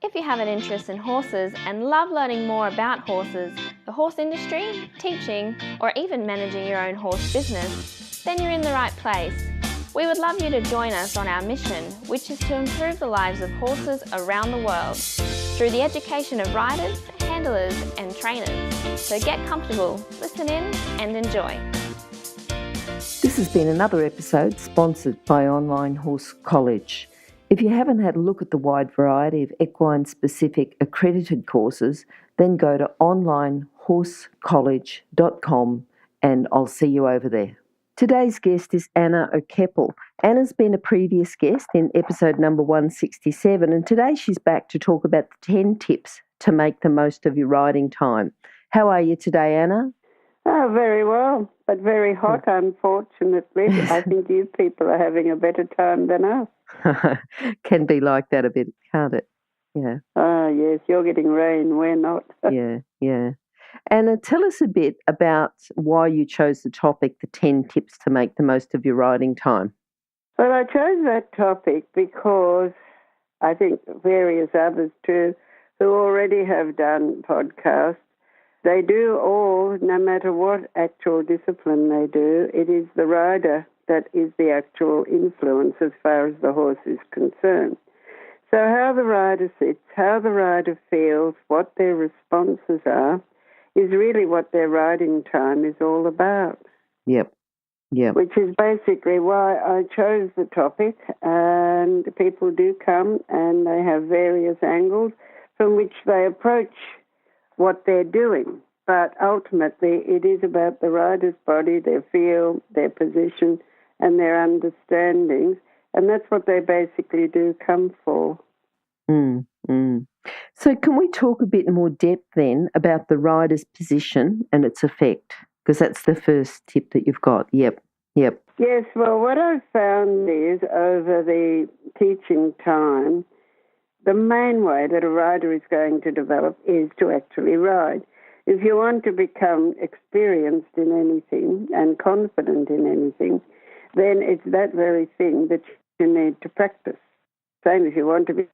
If you have an interest in horses and love learning more about horses, the horse industry, teaching, or even managing your own horse business, then you're in the right place. We would love you to join us on our mission, which is to improve the lives of horses around the world through the education of riders, handlers, and trainers. So get comfortable, listen in, and enjoy. This has been another episode sponsored by Online Horse College. If you haven't had a look at the wide variety of equine-specific accredited courses, then go to onlinehorsecollege.com and I'll see you over there. Today's guest is Anna O'Keppel. Anna's been a previous guest in episode number 167, and today she's back to talk about the 10 tips to make the most of your riding time. How are you today, Anna? Oh, very well, but very hot, unfortunately. I think you people are having a better time than us. Can be like that a bit, can't it? Yeah. Ah, yes, you're getting rain, we're not. Yeah. Anna, tell us a bit about why you chose the topic, the 10 tips to make the most of your riding time. Well, I chose that topic because I think various others too who already have done podcasts, they do all, no matter what actual discipline they do, it is the rider that is the actual influence as far as the horse is concerned. So how the rider sits, how the rider feels, what their responses are, is really what their riding time is all about. Yep. Which is basically why I chose the topic, and people do come and they have various angles from which they approach what they're doing. But ultimately, it is about the rider's body, their feel, their position, and their understandings, and that's what they basically do come for. So can we talk a bit more depth then about the rider's position and its effect? Because that's the first tip that you've got. Yep. Yes, well, what I've found is over the teaching time, the main way that a rider is going to develop is to actually ride. If you want to become experienced in anything and confident in anything, then it's that very thing that you need to practice. Same if you want to be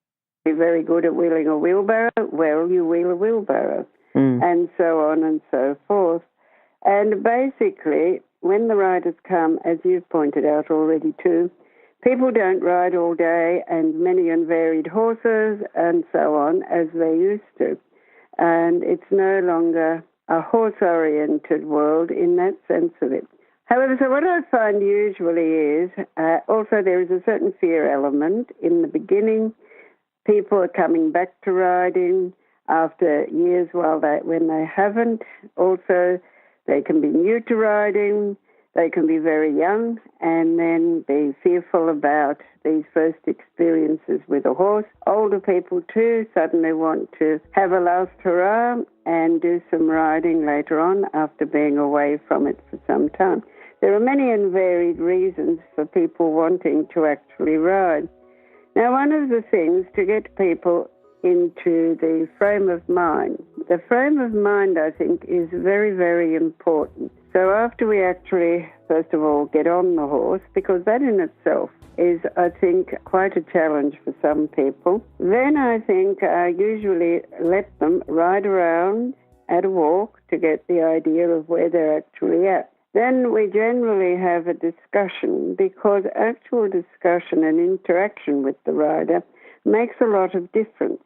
very good at wheeling a wheelbarrow, well, you wheel a wheelbarrow, and so on and so forth. And basically, when the riders come, as you've pointed out already too, people don't ride all day and many and varied horses and so on as they used to. And it's no longer a horse-oriented world in that sense of it. However, so what I find usually is also there is a certain fear element in the beginning. People are coming back to riding after years when they haven't. Also, they can be new to riding. They can be very young and then be fearful about these first experiences with a horse. Older people too suddenly want to have a last hurrah and do some riding later on after being away from it for some time. There are many and varied reasons for people wanting to actually ride. Now, one of the things to get people into the frame of mind, I think, is very, very important. So after we actually, first of all, get on the horse, because that in itself is, I think, quite a challenge for some people, then I think I usually let them ride around at a walk to get the idea of where they're actually at. Then we generally have a discussion, because actual discussion and interaction with the rider makes a lot of difference,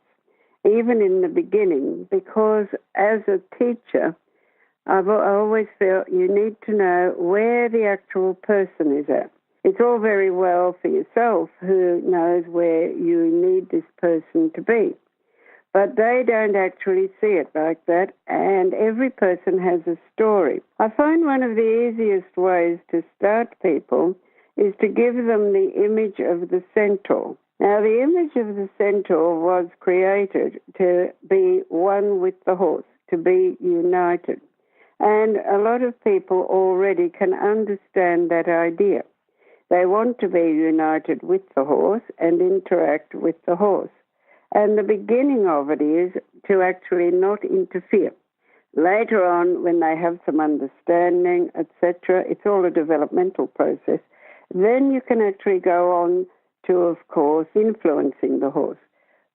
even in the beginning, because as a teacher, I always feel you need to know where the actual person is at. It's all very well for yourself who knows where you need this person to be, but they don't actually see it like that, and every person has a story. I find one of the easiest ways to start people is to give them the image of the centaur. Now, the image of the centaur was created to be one with the horse, to be united. And a lot of people already can understand that idea. They want to be united with the horse and interact with the horse. And the beginning of it is to actually not interfere. Later on, when they have some understanding, etc., it's all a developmental process, then you can actually go on to, of course, influencing the horse.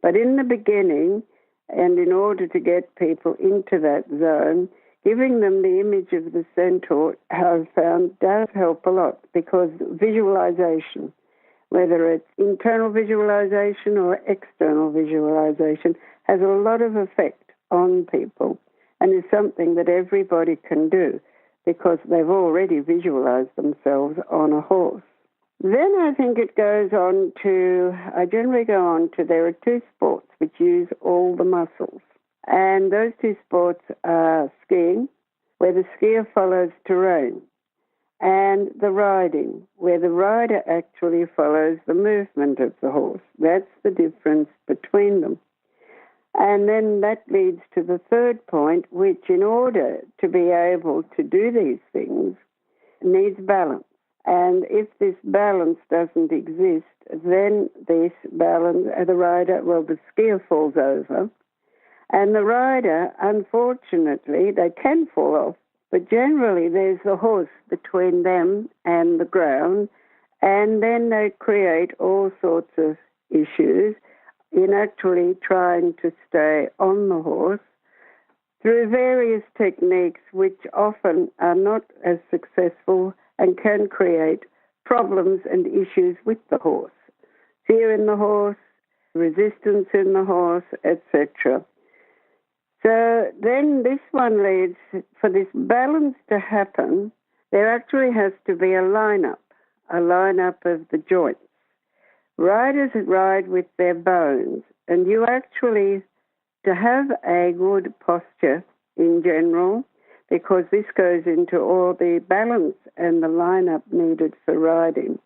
But in the beginning, and in order to get people into that zone, giving them the image of the centaur, I've found, does help a lot, because visualization, whether it's internal visualization or external visualization, has a lot of effect on people and is something that everybody can do because they've already visualized themselves on a horse. Then I think it goes on to, I generally go on to, there are two sports which use all the muscles. And those two sports are skiing, where the skier follows terrain, and the riding, where the rider actually follows the movement of the horse. That's the difference between them. And then that leads to the third point, which in order to be able to do these things needs balance. And if this balance doesn't exist, then this balance, the rider, well, the skier falls over. And the rider, unfortunately, they can fall off, but generally there's the horse between them and the ground, and then they create all sorts of issues in actually trying to stay on the horse through various techniques which often are not as successful and can create problems and issues with the horse. Fear in the horse, resistance in the horse, etc. So then this one leads, for this balance to happen, there actually has to be a lineup of the joints. Riders ride with their bones, and you actually, to have a good posture in general, because this goes into all the balance and the lineup needed for riding,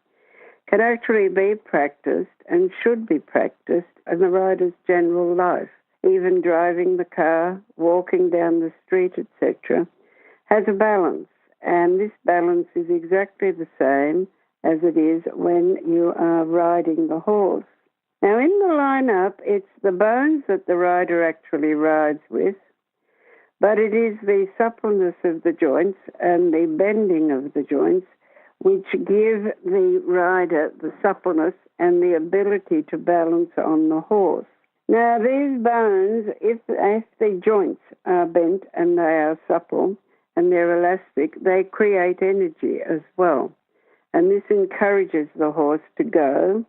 can actually be practiced and should be practiced in the rider's general life. Even driving the car, walking down the street, etc., has a balance. And this balance is exactly the same as it is when you are riding the horse. Now, in the lineup, it's the bones that the rider actually rides with, but it is the suppleness of the joints and the bending of the joints which give the rider the suppleness and the ability to balance on the horse. Now, these bones, if the joints are bent and they are supple and they're elastic, they create energy as well. And this encourages the horse to go.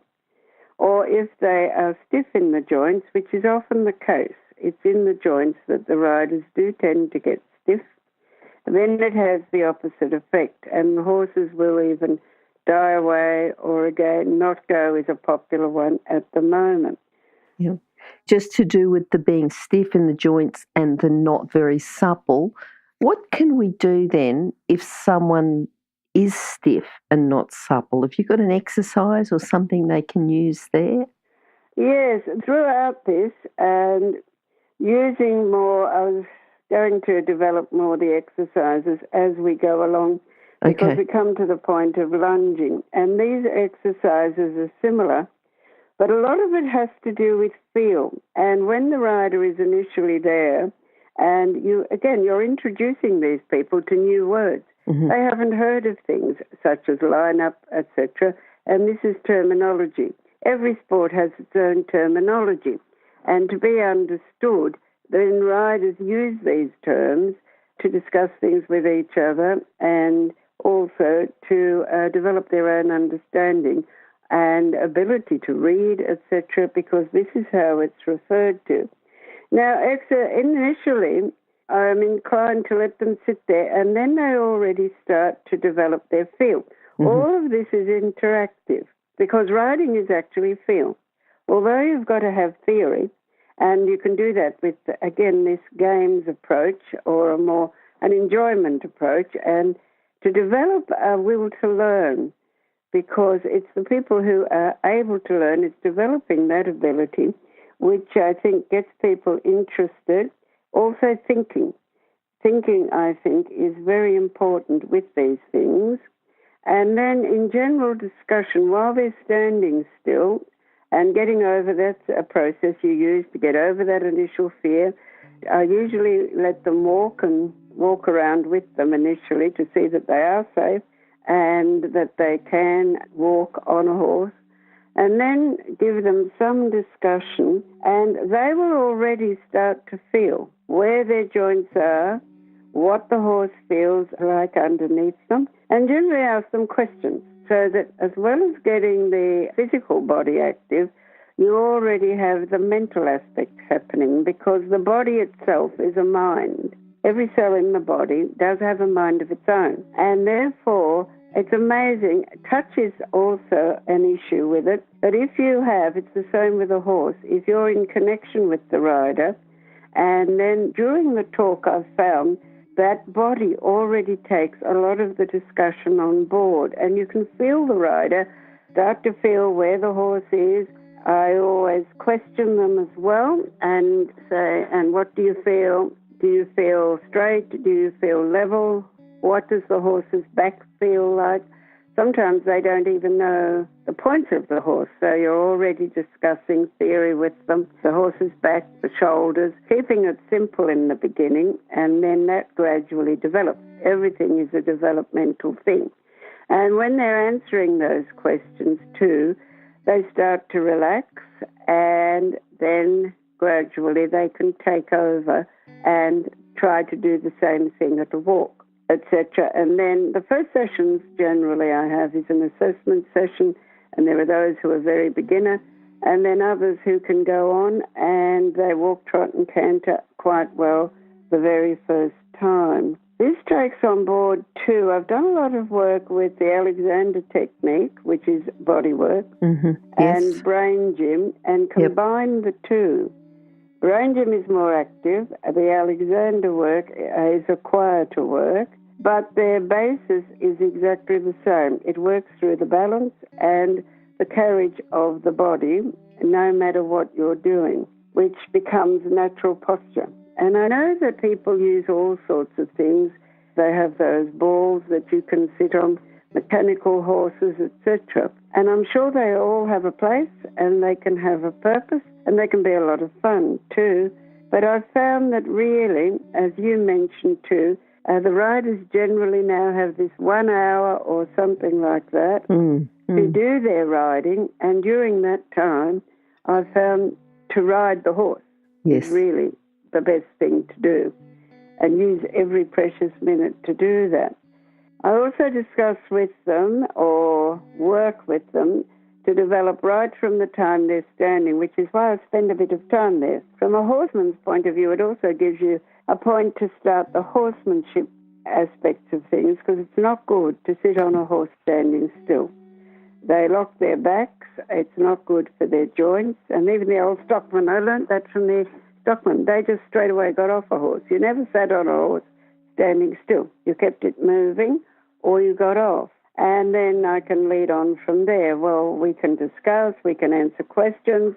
Or if they are stiff in the joints, which is often the case, it's in the joints that the riders do tend to get stiff, then it has the opposite effect. And the horses will even die away or, again, not go is a popular one at the moment. Yeah. Just to do with the being stiff in the joints and the not very supple, what can we do then if someone is stiff and not supple? Have you got an exercise or something they can use there? Yes, throughout this, and using more, I was going to develop more the exercises as we go along, because we come to the point of lunging. And these exercises are similar, but a lot of it has to do with feel. And when the rider is initially there, and you're introducing these people to new words. Mm-hmm. They haven't heard of things such as line-up, etc., and this is terminology. Every sport has its own terminology, and to be understood, then riders use these terms to discuss things with each other and also to develop their own understanding and ability to read, etc., because this is how it's referred to. Now, initially, I'm inclined to let them sit there, and then they already start to develop their feel. Mm-hmm. All of this is interactive, because riding is actually feel. Although you've got to have theory, and you can do that with, again, this games approach or an enjoyment approach, and to develop a will to learn, because it's the people who are able to learn, it's developing that ability, which I think gets people interested. Also thinking. Thinking, I think, is very important with these things. And then in general discussion, while they're standing still and getting over, that's a process you use to get over that initial fear. I usually let them walk around with them initially to see that they are safe and that they can walk on a horse. and then give them some discussion, and they will already start to feel where their joints are, what the horse feels like underneath them, and generally ask them questions so that as well as getting the physical body active, you already have the mental aspect happening, because the body itself is a mind. Every cell in the body does have a mind of its own, and therefore it's amazing. Touch is also an issue with it, but if you have, it's the same with a horse, if you're in connection with the rider, and then during the talk I've found that body already takes a lot of the discussion on board, and you can feel the rider start to feel where the horse is. I always question them as well and say, and what do you feel? Do you feel straight? Do you feel level? What does the horse's back feel like? Sometimes they don't even know the points of the horse, so you're already discussing theory with them, the horse's back, the shoulders, keeping it simple in the beginning, and then that gradually develops. Everything is a developmental thing. And when they're answering those questions too, they start to relax, and then gradually they can take over and try to do the same thing at a walk, etc. And then the first sessions generally I have is an assessment session, and there are those who are very beginner, and then others who can go on and they walk, trot and canter quite well the very first time. This takes on board too. I've done a lot of work with the Alexander technique, which is body work, and brain gym, and combine the two. Brain gym is more active. The Alexander work is a quieter work, but their basis is exactly the same. It works through the balance and the carriage of the body, no matter what you're doing, which becomes natural posture. And I know that people use all sorts of things. They have those balls that you can sit on, mechanical horses, etc. And I'm sure they all have a place and they can have a purpose and they can be a lot of fun too. But I've found that really, as you mentioned too, the riders generally now have this 1 hour or something like that to do their riding. And during that time, I've found to ride the horse is really the best thing to do, and use every precious minute to do that. I also discuss with them or work with them to develop right from the time they're standing, which is why I spend a bit of time there. From a horseman's point of view, it also gives you a point to start the horsemanship aspects of things, because it's not good to sit on a horse standing still. They lock their backs. It's not good for their joints. And even the old stockman, I learnt that from the stockman. They just straight away got off a horse. You never sat on a horse standing still. You kept it moving or you got off. And then I can lead on from there. Well, we can discuss, we can answer questions.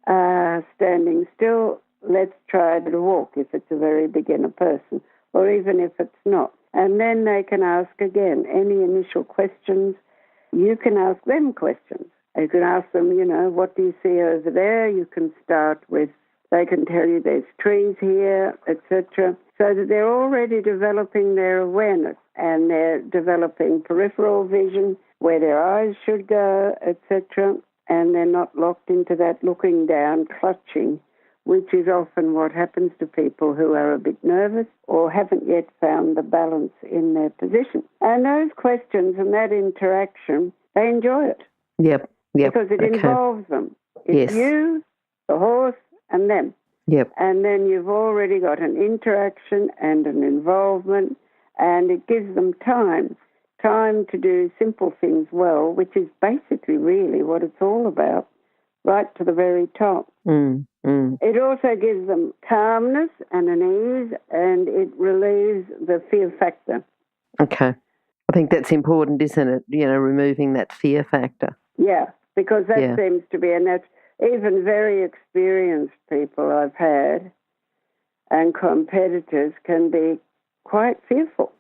Standing still, let's try to walk if it's a very beginner person, or even if it's not. And then they can ask again any initial questions. You can ask them questions. You can ask them, what do you see over there? You can start with, they can tell you there's trees here, etc., so that they're already developing their awareness and they're developing peripheral vision, where their eyes should go, etc., and they're not locked into that looking down, clutching, which is often what happens to people who are a bit nervous or haven't yet found the balance in their position. And those questions and that interaction, they enjoy it. Yep. Because it involves them. It's you, the horse, and them. Yep. And then you've already got an interaction and an involvement, and it gives them time to do simple things well, which is basically really what it's all about, right to the very top. It also gives them calmness and an ease, and it relieves the fear factor. Okay. I think that's important, isn't it? Removing that fear factor. Yeah, because that seems to be, and that's even very experienced people I've had and competitors can be quite fearful.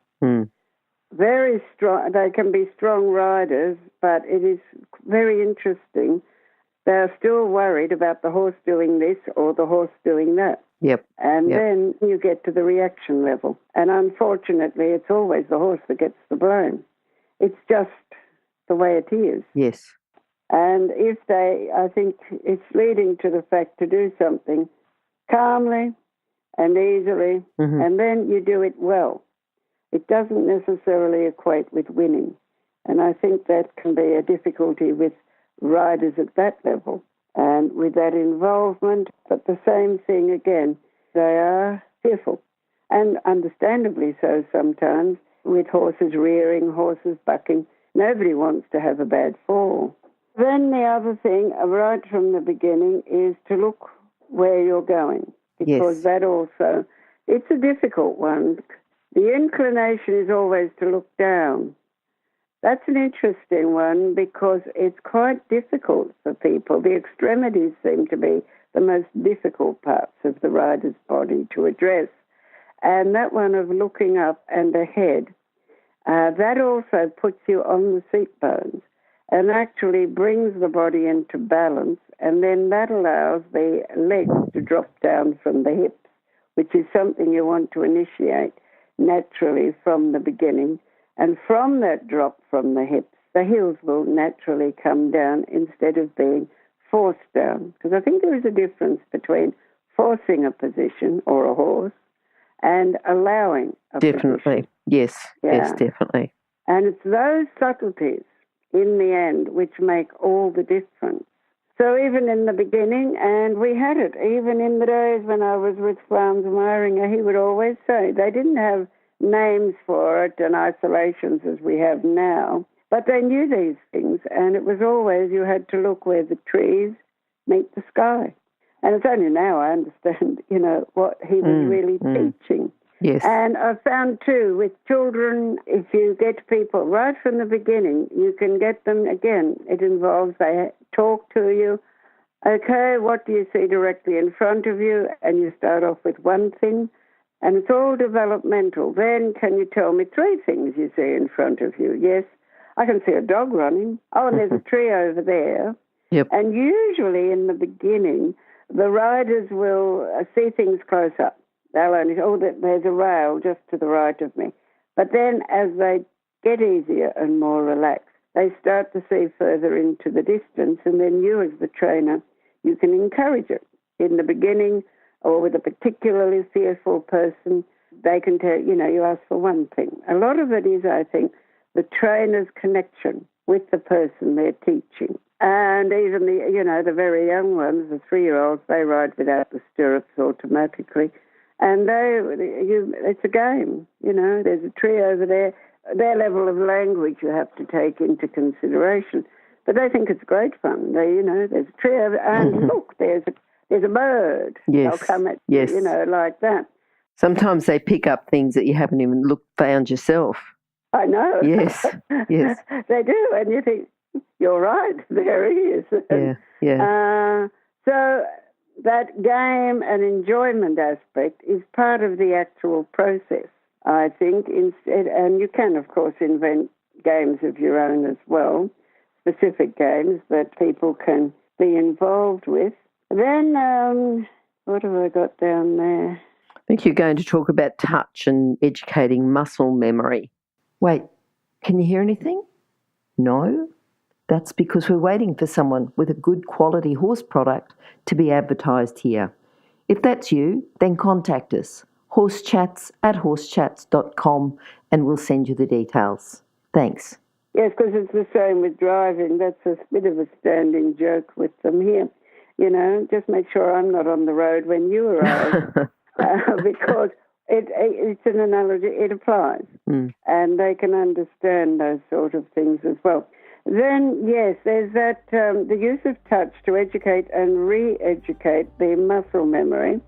Very strong. They can be strong riders, but it is very interesting. They're still worried about the horse doing this or the horse doing that. Yep. And then you get to the reaction level. And unfortunately, it's always the horse that gets the blame. It's just the way it is. Yes. And if I think it's leading to the fact to do something calmly and easily, and then you do it well. It doesn't necessarily equate with winning. And I think that can be a difficulty with riders at that level and with that involvement. But the same thing again, they are fearful, and understandably so sometimes, with horses rearing, horses bucking. Nobody wants to have a bad fall. Then the other thing, right from the beginning, is to look where you're going, because that also, it's a difficult one. The inclination is always to look down. That's an interesting one because it's quite difficult for people. The extremities seem to be the most difficult parts of the rider's body to address. And that one of looking up and ahead, that also puts you on the seat bones and actually brings the body into balance, and then that allows the legs to drop down from the hips, which is something you want to initiate naturally from the beginning. And from that drop from the hips, the heels will naturally come down instead of being forced down. Because I think there is a difference between forcing a position or a horse and allowing a Definitely. position. Yes, yes, definitely. And it's those subtleties in the end which make all the difference. So even in the beginning, and we had it, even in the days when I was with Frans Meiringer, he would always say they didn't have names for it and isolations as we have now, but they knew these things, and it was always you had to look where the trees meet the sky. And it's only now I understand, what he was really teaching. Yes. And I've found, too, with children, if you get people right from the beginning, you can get them, again, it involves they talk to you. Okay, what do you see directly in front of you? And you start off with one thing, and it's all developmental. Then can you tell me 3 things you see in front of you? Yes, I can see a dog running. Oh, and there's a tree over there. Yep. And usually in the beginning, the riders will see things close up. They'll only, there's a rail just to the right of me. But then as they get easier and more relaxed, they start to see further into the distance, and then you as the trainer, you can encourage it. In the beginning, or with a particularly fearful person, they can tell, you ask for one thing. A lot of it is, I think, the trainer's connection with the person they're teaching. And even the very young ones, the 3-year-olds, they ride without the stirrups automatically. And it's a game, there's a tree over there. Their level of language you have to take into consideration. But they think it's great fun. There's a tree over, and look, there's a bird. Yes. They'll come at yes. like that. Sometimes they pick up things that you haven't even found yourself. I know. Yes, yes. They do, and you think, you're right, there he is. Yeah. So that game and enjoyment aspect is part of the actual process, I think. And you can, of course, invent games of your own as well, specific games that people can be involved with. Then, what have I got down there? I think you're going to talk about touch and educating muscle memory. Wait, can you hear anything? No? That's because we're waiting for someone with a good quality horse product to be advertised here. If that's you, then contact us, horsechats@horsechats.com, and we'll send you the details. Thanks. Yes, because it's the same with driving. That's a bit of a standing joke with them here. Just make sure I'm not on the road when you arrive, because it's an analogy. It applies, and they can understand those sort of things as well. Then, yes, there's that the use of touch to educate and re-educate the muscle memory.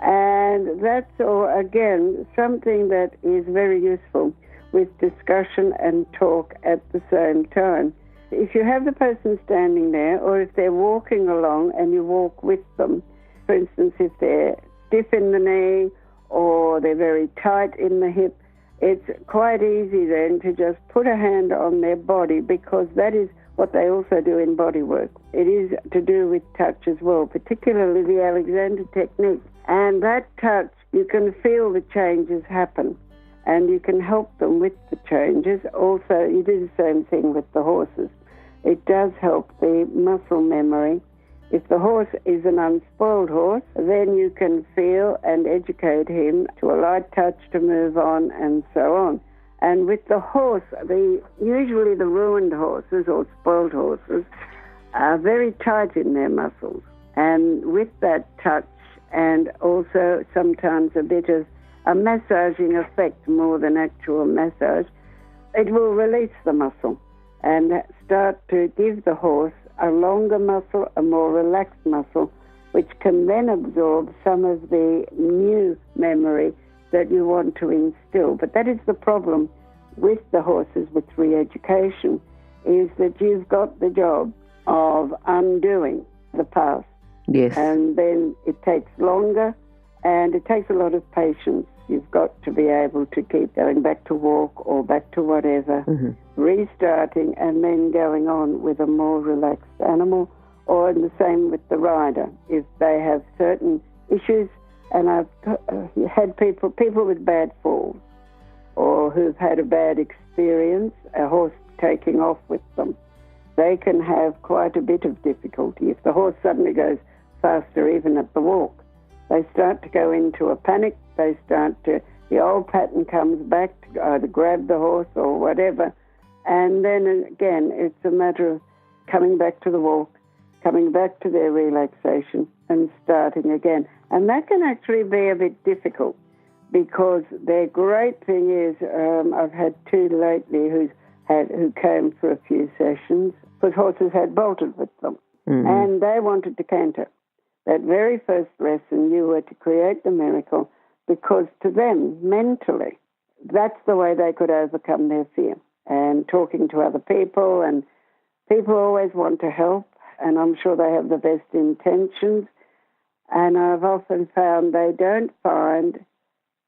And that's, again, something that is very useful with discussion and talk at the same time. If you have the person standing there, or if they're walking along and you walk with them, for instance, if they're stiff in the knee or they're very tight in the hip, it's quite easy then to just put a hand on their body, because that is what they also do in body work. It is to do with touch as well, particularly the Alexander technique. And that touch, you can feel the changes happen, and you can help them with the changes. Also, you do the same thing with the horses. It does help the muscle memory. If the horse is an unspoiled horse, then you can feel and educate him to a light touch to move on and so on. And with the horse, usually the ruined horses or spoiled horses are very tight in their muscles. And with that touch and also sometimes a bit of a massaging effect more than actual massage, it will release the muscle and start to give the horse a longer muscle, a more relaxed muscle, which can then absorb some of the new memory that you want to instill. But that is the problem with the horses with re-education, is that you've got the job of undoing the past. Yes. And then it takes longer and it takes a lot of patience. You've got to be able to keep going back to walk or back to whatever, restarting and then going on with a more relaxed animal, or the same with the rider. If they have certain issues, and I've had people with bad falls or who've had a bad experience, a horse taking off with them, they can have quite a bit of difficulty. If the horse suddenly goes faster even at the walk, they start to go into a panic. The old pattern comes back to either grab the horse or whatever. And then again, it's a matter of coming back to the walk, coming back to their relaxation and starting again. And that can actually be a bit difficult because their great thing is, I've had two lately who came for a few sessions because horses had bolted with them and they wanted to canter. That very first lesson, you were to create the miracle, because to them, mentally, that's the way they could overcome their fear. And talking to other people, and people always want to help, and I'm sure they have the best intentions. And I've often found they don't find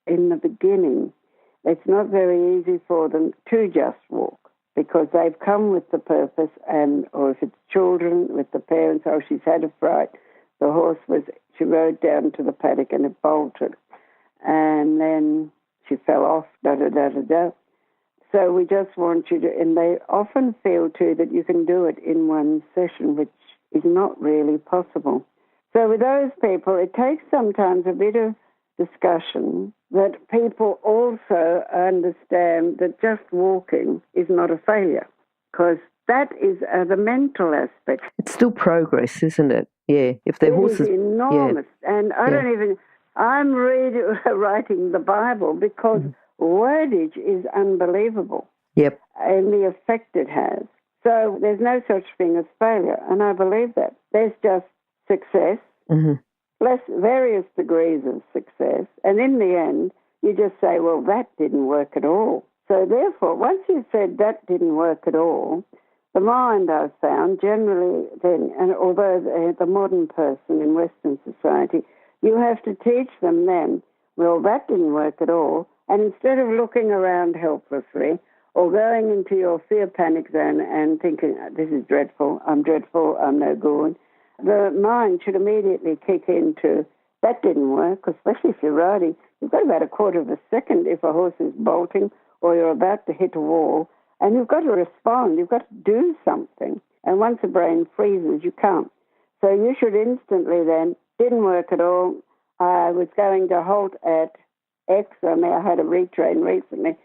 in the beginning, it's not very easy for them to just walk, because they've come with the purpose, or if it's children with the parents, oh, she's had a fright. The horse she rode down to the paddock and it bolted. And then she fell off, da-da-da-da-da. So we just want you to, and they often feel too that you can do it in one session, which is not really possible. So with those people, it takes sometimes a bit of discussion that people also understand that just walking is not a failure, because that is the mental aspect. It's still progress, isn't it? Yeah. If their horses, is enormous. Yeah. And I'm writing the Bible because wordage is unbelievable. Yep. And the effect it has. So there's no such thing as failure, and I believe that. There's just success, plus various degrees of success, and in the end, you just say, well, that didn't work at all. So therefore, once you've said that didn't work at all, the mind, I've found, generally then, and although the modern person in Western society, you have to teach them then, well, that didn't work at all, and instead of looking around helplessly or going into your fear panic zone and thinking, this is dreadful, I'm no good, the mind should immediately kick into, that didn't work, especially if you're riding. You've got about a quarter of a second if a horse is bolting or you're about to hit a wall, and you've got to respond. You've got to do something. And once the brain freezes, you can't. So you should instantly then, didn't work at all. I was going to halt at X. I had a retrain recently.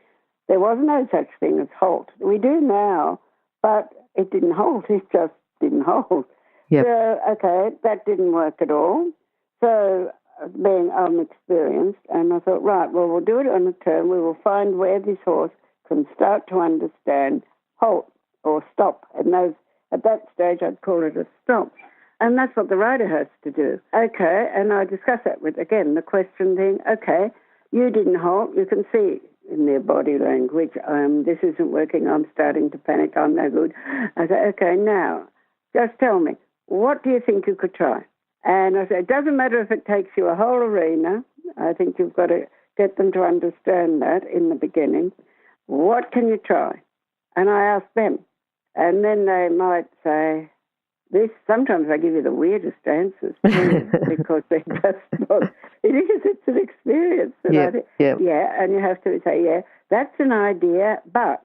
There was no such thing as halt. We do now, but it didn't halt. It just didn't halt. Yep. So, okay, that didn't work at all. So being unexperienced, and I thought, right, well, we'll do it on a turn. We will find where this horse can start to understand halt or stop. And at that stage, I'd call it a stop. And that's what the rider has to do. Okay, and I discuss that with, again, the question thing, okay, you didn't halt. You can see in their body language, this isn't working, I'm starting to panic, I'm no good. I say, okay, now, just tell me, what do you think you could try? And I say, it doesn't matter if it takes you a whole arena. I think you've got to get them to understand that in the beginning. What can you try? And I ask them. And then they might say, this, sometimes I give you the weirdest answers too, because they just not, it's an experience. And yeah, and you have to say, yeah, that's an idea, but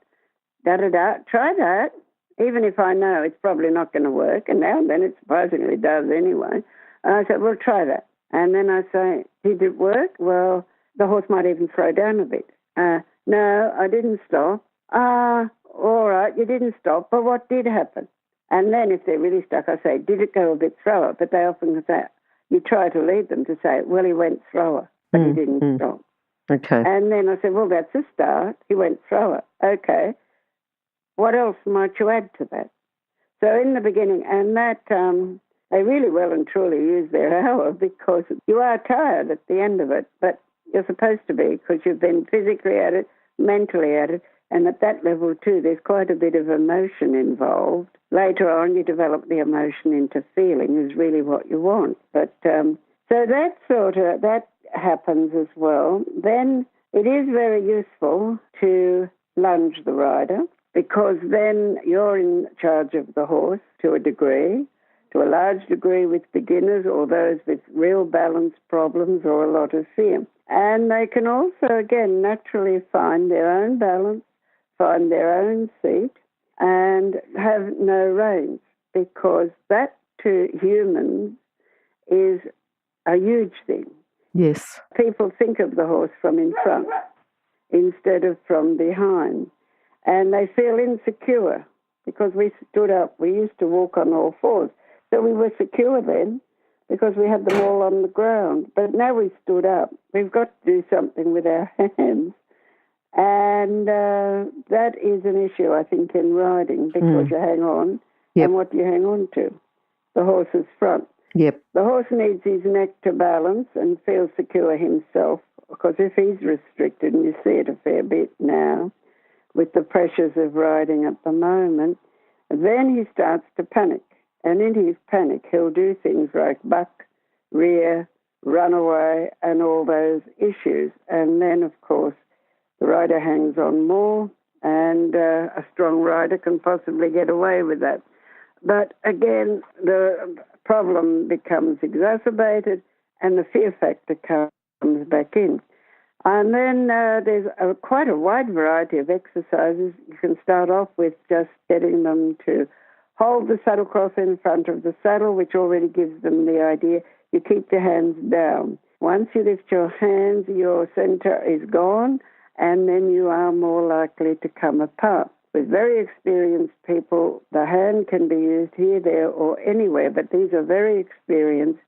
da-da-da, try that. even if I know it's probably not going to work, and now and then it surprisingly does anyway. And I said, well, try that. And then I say, did it work? Well, the horse might even slow down a bit. No, I didn't stop. All right, you didn't stop, but what did happen? And then if they're really stuck, I say, did it go a bit slower? But they often say, you try to lead them to say, well, he went slower, but he didn't stop. Okay. And then I said, well, that's a start. He went slower. Okay. What else might you add to that? So in the beginning, and that they really well and truly use their hour, because you are tired at the end of it, but you're supposed to be, because you've been physically at it, mentally at it, and at that level too, there's quite a bit of emotion involved. Later on, you develop the emotion into feeling is really what you want. But so that happens as well. Then it is very useful to lunge the rider, because then you're in charge of the horse to a large degree with beginners or those with real balance problems or a lot of fear. And they can also, again, naturally find their own balance, find their own seat, and have no reins, because that to humans is a huge thing. Yes. People think of the horse from in front instead of from behind, and they feel insecure because we stood up. We used to walk on all fours, so we were secure then because we had them all on the ground. But now we stood up. We've got to do something with our hands. And that is an issue, I think, in riding, because you hang on. Yep. And what do you hang on to? The horse's front. Yep. The horse needs his neck to balance and feel secure himself, because if he's restricted, and you see it a fair bit now with the pressures of riding at the moment, then he starts to panic. And in his panic, he'll do things like buck, rear, run away, and all those issues. And then, of course, the rider hangs on more, and a strong rider can possibly get away with that. But again, the problem becomes exacerbated, and the fear factor comes back in. And then there's quite a wide variety of exercises. You can start off with just getting them to hold the saddlecloth in front of the saddle, which already gives them the idea. You keep your hands down. Once you lift your hands, your center is gone, and then you are more likely to come apart. With very experienced people, the hand can be used here, there, or anywhere, but these are very experienced,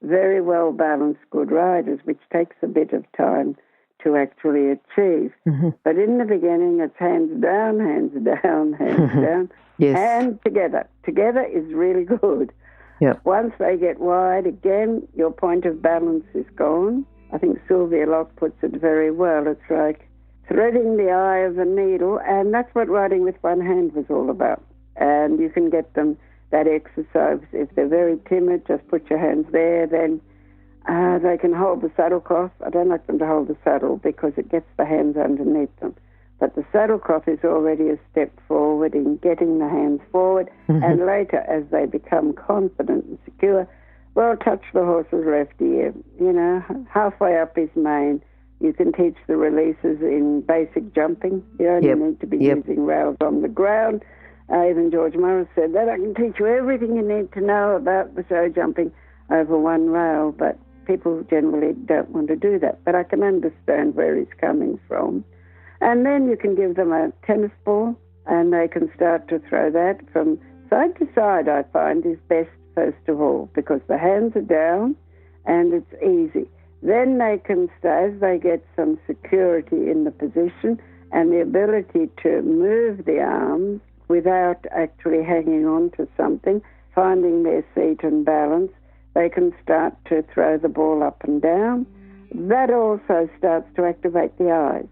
very well-balanced, good riders, which takes a bit of time to actually achieve. Mm-hmm. But in the beginning, it's hands down, hands down, hands down, yes. And together. Together is really good. Yep. Once they get wide, again, your point of balance is gone. I think Sylvia Locke puts it very well. It's like threading the eye of a needle, and that's what riding with one hand was all about. And you can get them that exercise. If they're very timid, just put your hands there, then they can hold the saddlecloth. I don't like them to hold the saddle because it gets the hands underneath them. But the saddlecloth is already a step forward in getting the hands forward, and later, as they become confident and secure, well, touch the horse's left ear, halfway up his mane. You can teach the releases in basic jumping. You only need to be using rails on the ground. Even George Morris said that. I can teach you everything you need to know about the show jumping over one rail, but people generally don't want to do that. But I can understand where he's coming from. And then you can give them a tennis ball, and they can start to throw that from side to side, I find, is best first of all, because the hands are down and it's easy. Then they can stay, as they get some security in the position and the ability to move the arms without actually hanging on to something, finding their seat and balance, they can start to throw the ball up and down. That also starts to activate the eyes,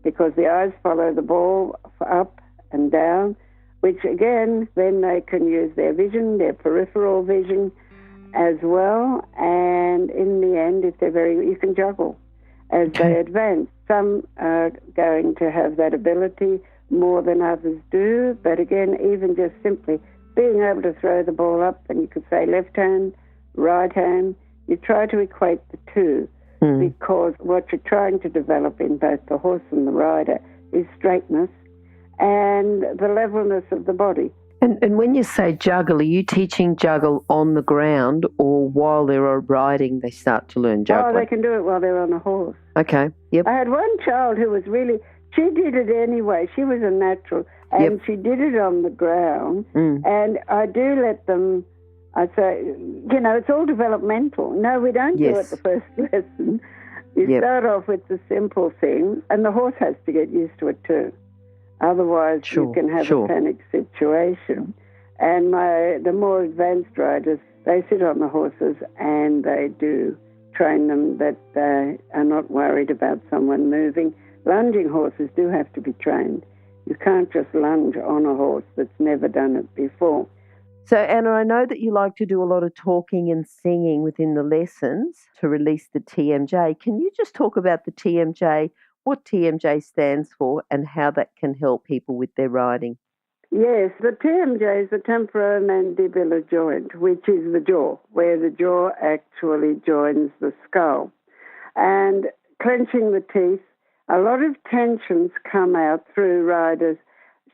because the eyes follow the ball up and down, which again, then they can use their vision, their peripheral vision as well. And in the end, if they're you can juggle as they advance. Some are going to have that ability more than others do. But again, even just simply being able to throw the ball up, and you could say left hand, right hand, you try to equate the two. Because what you're trying to develop in both the horse and the rider is straightness and the levelness of the body. And when you say juggle, are you teaching juggle on the ground, or while they're riding they start to learn juggling? Oh, they can do it while they're on a horse. Okay, yep. I had one child who was she did it anyway. She was a natural, and she did it on the ground. And I do let them, I say, it's all developmental. No, we don't do it the first lesson. You start off with the simple thing, and the horse has to get used to it too. Otherwise, you can have a panic situation. And the more advanced riders, they sit on the horses and they do train them that they are not worried about someone moving. Lunging horses do have to be trained. You can't just lunge on a horse that's never done it before. So, Anna, I know that you like to do a lot of talking and singing within the lessons to release the TMJ. Can you just talk about the TMJ, what TMJ stands for, and how that can help people with their riding? Yes, the TMJ is the temporomandibular joint, which is the jaw, where the jaw actually joins the skull. And clenching the teeth, a lot of tensions come out through riders'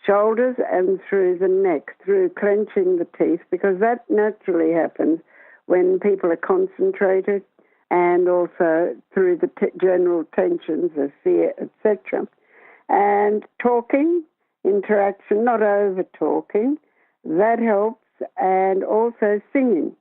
shoulders and through the neck, through clenching the teeth, because that naturally happens when people are concentrated, and also through the general tensions of fear, etc. And talking, interaction, not over-talking, that helps, and also singing.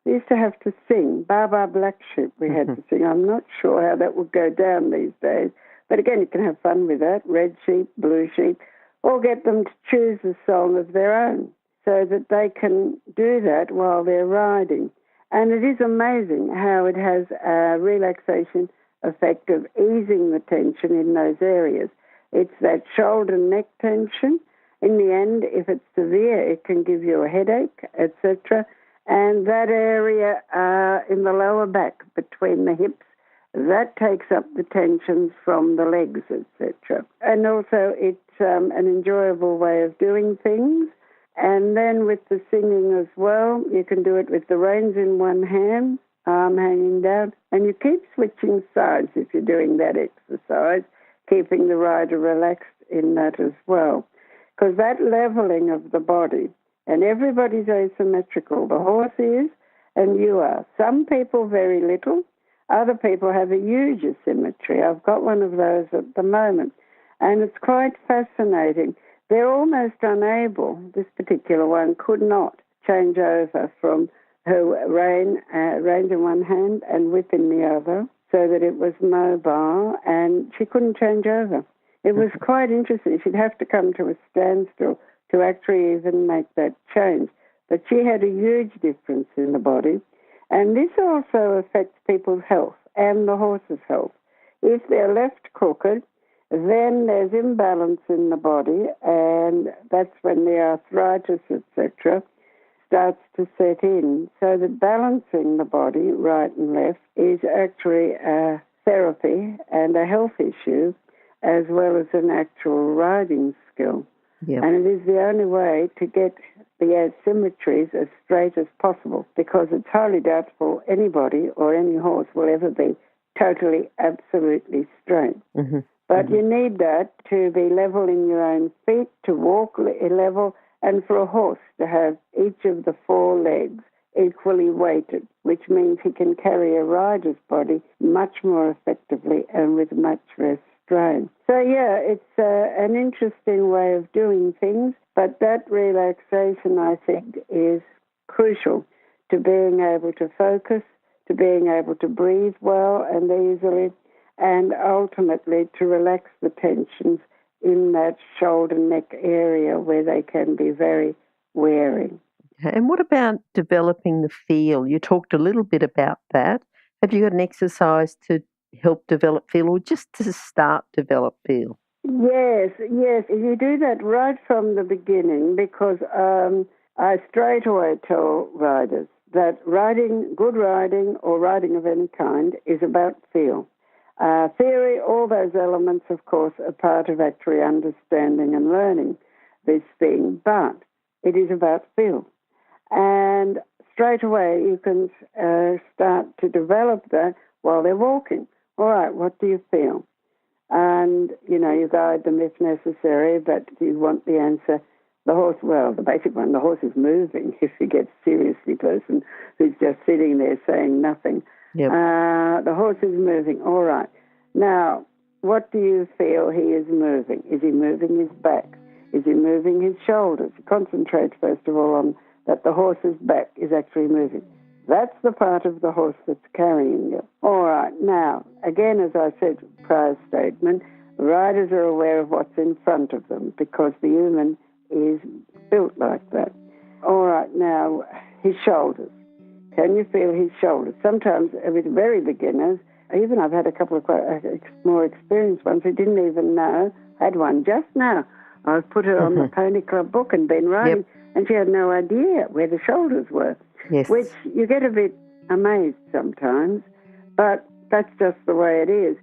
We used to have to sing. Baba Black Sheep we had to sing. I'm not sure how that would go down these days. But again, you can have fun with that. Red sheep, blue sheep, or get them to choose a song of their own so that they can do that while they're riding. And it is amazing how it has a relaxation effect of easing the tension in those areas. It's that shoulder neck tension. In the end, if it's severe, it can give you a headache, etc. And that area in the lower back between the hips, that takes up the tensions from the legs, etc. And also it's an enjoyable way of doing things. And then with the singing as well, you can do it with the reins in one hand, arm hanging down, and you keep switching sides if you're doing that exercise, keeping the rider relaxed in that as well. Because that leveling of the body, and everybody's asymmetrical, the horse is and you are. Some people very little, other people have a huge asymmetry. I've got one of those at the moment, and it's quite fascinating. They're almost unable, this particular one could not change over from her rein in one hand and whip in the other, so that it was mobile, and she couldn't change over. It was quite interesting. She'd have to come to a standstill to actually even make that change. But she had a huge difference in the body. And this also affects people's health and the horse's health. If they're left crooked, then there's imbalance in the body, and that's when the arthritis, etc., starts to set in. So that balancing the body, right and left, is actually a therapy and a health issue, as well as an actual riding skill. Yep. And it is the only way to get the asymmetries as straight as possible, because it's highly doubtful anybody or any horse will ever be totally, absolutely straight. But you need that to be level in your own feet, to walk level, and for a horse to have each of the four legs equally weighted, which means he can carry a rider's body much more effectively and with much less strain. So, yeah, it's an interesting way of doing things, but that relaxation, I think, is crucial to being able to focus, to being able to breathe well and easily, and ultimately to relax the tensions in that shoulder neck area where they can be very wearing. And what about developing the feel? You talked a little bit about that. Have you got an exercise to help develop feel, or just to start develop feel? Yes. You do that right from the beginning, because I straight away tell riders that good riding or riding of any kind is about feel. Theory, all those elements, of course, are part of actually understanding and learning this thing, but it is about feel. And straight away you can start to develop that while they're walking. All right, what do you feel? And, you guide them if necessary, but you want the answer The horse, well, the basic one, the horse is moving if he gets seriously person who's just sitting there saying nothing. Yep. The horse is moving, all right. Now, what do you feel he is moving? Is he moving his back? Is he moving his shoulders? Concentrate, first of all, on that the horse's back is actually moving. That's the part of the horse that's carrying you. All right, now, again, as I said prior statement, riders are aware of what's in front of them because the human is built like that. All right, now, his shoulders. Can you feel his shoulders? Sometimes, with very beginners, even I've had a couple of more experienced ones who didn't even know. I had one just now. I've put her on the Pony Club book and been riding, and she had no idea where the shoulders were. Yes. Which you get a bit amazed sometimes, but that's just the way it is.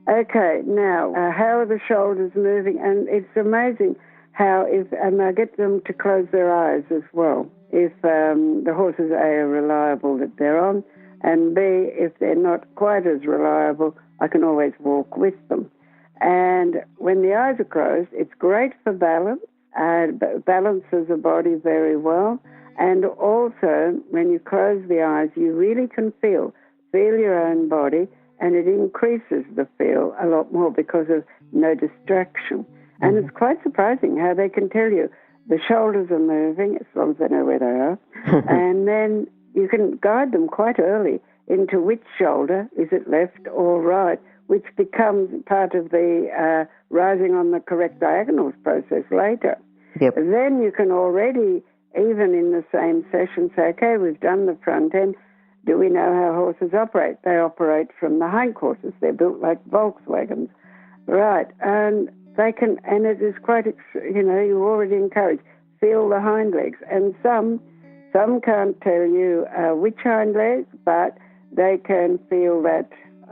Okay, now, how are the shoulders moving? And it's amazing how and I get them to close their eyes as well. If the horses, A, are reliable that they're on, and B, if they're not quite as reliable, I can always walk with them. And when the eyes are closed, it's great for balance. Balances the body very well. And also, when you close the eyes, you really can feel your own body, and it increases the feel a lot more because of no distraction. And it's quite surprising how they can tell you the shoulders are moving, as long as they know where they are, and then you can guide them quite early into which shoulder, is it left or right, which becomes part of the rising on the correct diagonals process later. Yep. Then you can already, even in the same session, say, okay, we've done the front end. Do we know how horses operate? They operate from the hindquarters. They're built like Volkswagens. Right. And they can, and it is quite, you already encourage, feel the hind legs. And some can't tell you which hind legs, but they can feel that.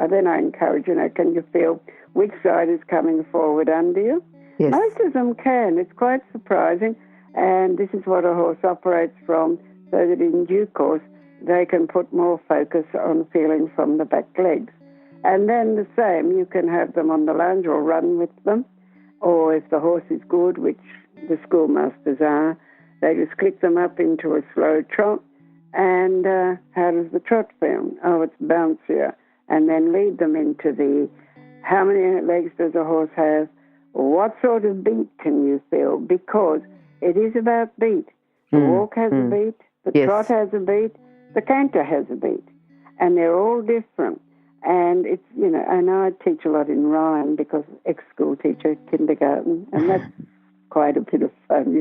Then I encourage, can you feel which side is coming forward under you? Yes. Most of them can. It's quite surprising. And this is what a horse operates from, so that in due course they can put more focus on feeling from the back legs. And then the same, you can have them on the lunge or run with them. Or if the horse is good, which the schoolmasters are, they just click them up into a slow trot. And how does the trot feel? Oh, it's bouncier. And then lead them into the, how many legs does a horse have? What sort of beat can you feel? Because it is about beat. The walk has a beat, the trot has a beat, the canter has a beat. And they're all different. And it's, and I teach a lot in rhyme because ex-school teacher, kindergarten, and that's quite a bit of fun,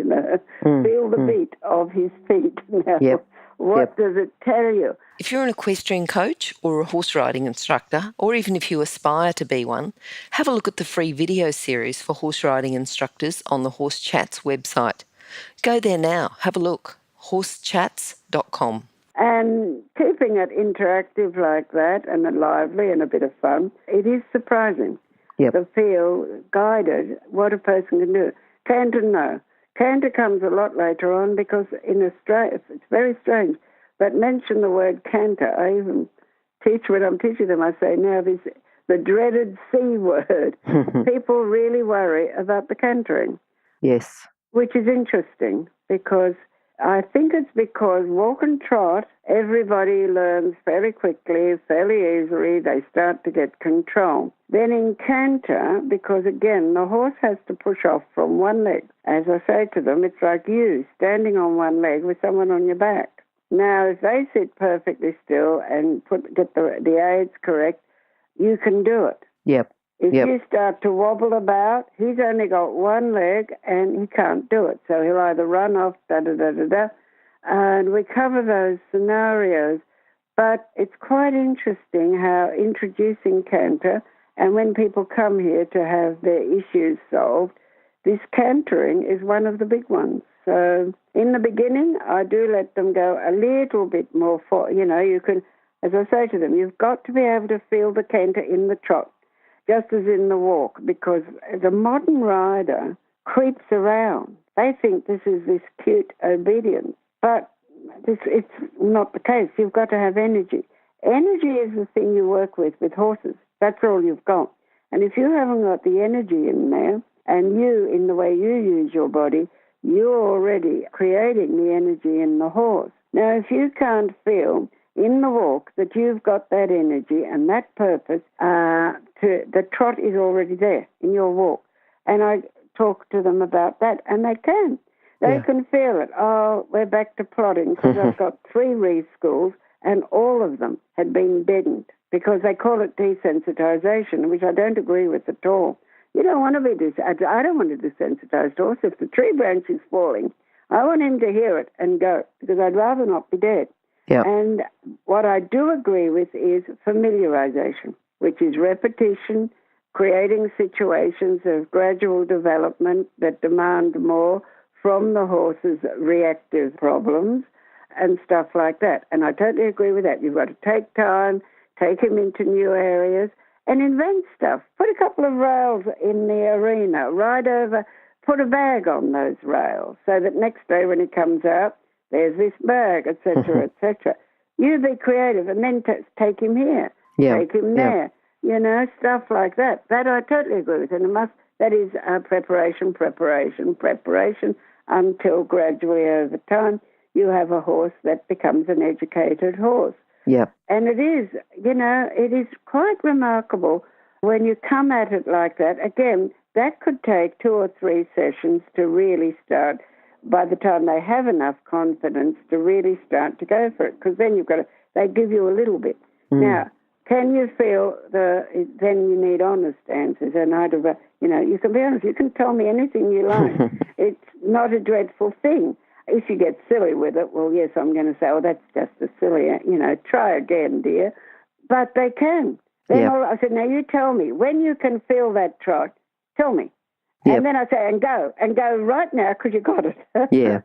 Feel the beat of his feet. Now, what does it tell you? If you're an equestrian coach or a horse riding instructor, or even if you aspire to be one, have a look at the free video series for horse riding instructors on the Horse Chats website. Go there now, have a look, horsechats.com. And keeping it interactive like that and lively and a bit of fun, it is surprising to feel guided what a person can do. Canter, no. Canter comes a lot later on because in Australia, it's very strange, but mention the word canter. I even teach when I'm teaching them, I say, now this, the dreaded C word. People really worry about the cantering. Yes. Which is interesting because I think it's because walk and trot, everybody learns fairly quickly, fairly easily. They start to get control. Then in canter, because again, the horse has to push off from one leg. As I say to them, it's like you standing on one leg with someone on your back. Now, if they sit perfectly still and get the aids correct, you can do it. Yep. If you start to wobble about, he's only got one leg and he can't do it. So he'll either run off, and we cover those scenarios. But it's quite interesting how introducing canter, and when people come here to have their issues solved, this cantering is one of the big ones. So in the beginning, I do let them go a little bit more you can, as I say to them, you've got to be able to feel the canter in the trot, just as in the walk, because the modern rider creeps around. They think this is this cute obedience, but it's not the case. You've got to have energy. Energy is the thing you work with horses. That's all you've got. And if you haven't got the energy in there, and you, in the way you use your body, you're already creating the energy in the horse. Now, if you can't feel in the walk that you've got that energy and that purpose, the trot is already there in your walk. And I talk to them about that, and they can. They can feel it. Oh, we're back to plotting because I've got 3 reschools and all of them had been deadened because they call it desensitization, which I don't agree with at all. You don't want to be I don't want a desensitized horse. If the tree branch is falling, I want him to hear it and go because I'd rather not be dead. Yep. And what I do agree with is familiarization, which is repetition, creating situations of gradual development that demand more from the horse's reactive problems and stuff like that. And I totally agree with that. You've got to take time, take him into new areas, and invent stuff. Put a couple of rails in the arena, ride over, put a bag on those rails so that next day when he comes out, there's this bag, etc., etc. You be creative and then take him here, take him there, you know, stuff like that. That I totally agree with. And that is preparation until gradually over time you have a horse that becomes an educated horse. Yep. And it is, you know, it is quite remarkable when you come at it like that. Again, that could take 2 or 3 sessions to really start, by the time they have enough confidence to really start to go for it, because then they give you a little bit. Now, can you feel then you need honest answers, and you can be honest, you can tell me anything you like. It's not a dreadful thing. If you get silly with it, well, yes, I'm going to say, oh, that's just a silly, try again, dear. But they can. Then I said, now you tell me, when you can feel that trot, tell me. Yep. And then I say, and go right now because you got it. Yeah.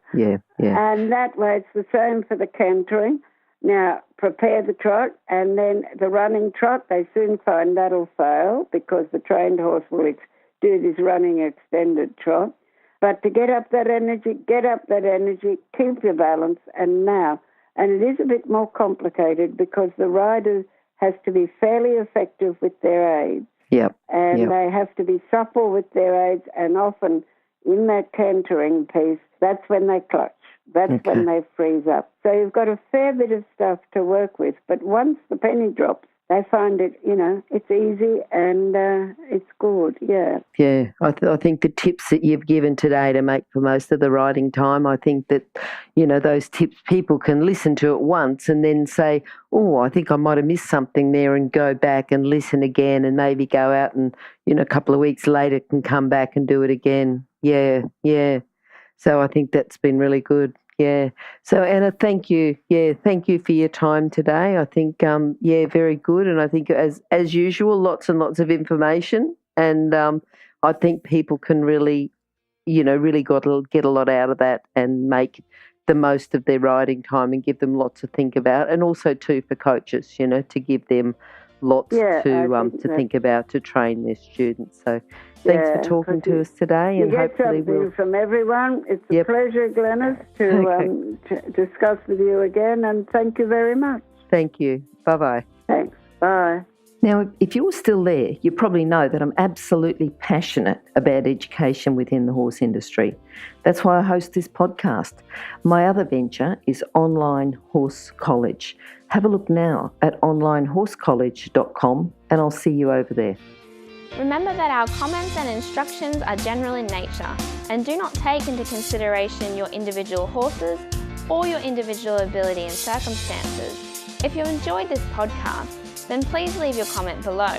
And that way it's the same for the cantering. Now, prepare the trot, and then the running trot, they soon find that'll fail because the trained horse will do this running extended trot. But to get up that energy, keep your balance, and it is a bit more complicated because the rider has to be fairly effective with their aids. Yep. And they have to be supple with their aids, and often in that cantering piece, that's when they clutch. That's when they freeze up. So you've got a fair bit of stuff to work with. But once the penny drops, they find it, it's easy and it's good, yeah. Yeah, I think the tips that you've given today to make the most of the riding time, I think that, those tips people can listen to it once and then say, oh, I think I might have missed something there, and go back and listen again and maybe go out and, a couple of weeks later can come back and do it again. Yeah. So I think that's been really good. Yeah. So, Anna, thank you. Yeah, thank you for your time today. I think, very good. And I think, as usual, lots and lots of information. And I think people can really, really get a lot out of that and make the most of their riding time and give them lots to think about. And also, too, for coaches, to give them lots to think about to train their students. So thanks for talking to us today, and hopefully we'll from everyone. It's a pleasure, Glenys, to discuss with you again, and thank you very much. Thank you. Bye-bye. Thanks. Bye. Now, if you're still there, you probably know that I'm absolutely passionate about education within the horse industry. That's why I host this podcast. My other venture is Online Horse College. Have a look now at onlinehorsecollege.com, and I'll see you over there. Remember that our comments and instructions are general in nature and do not take into consideration your individual horses or your individual ability and circumstances. If you enjoyed this podcast, then please leave your comment below.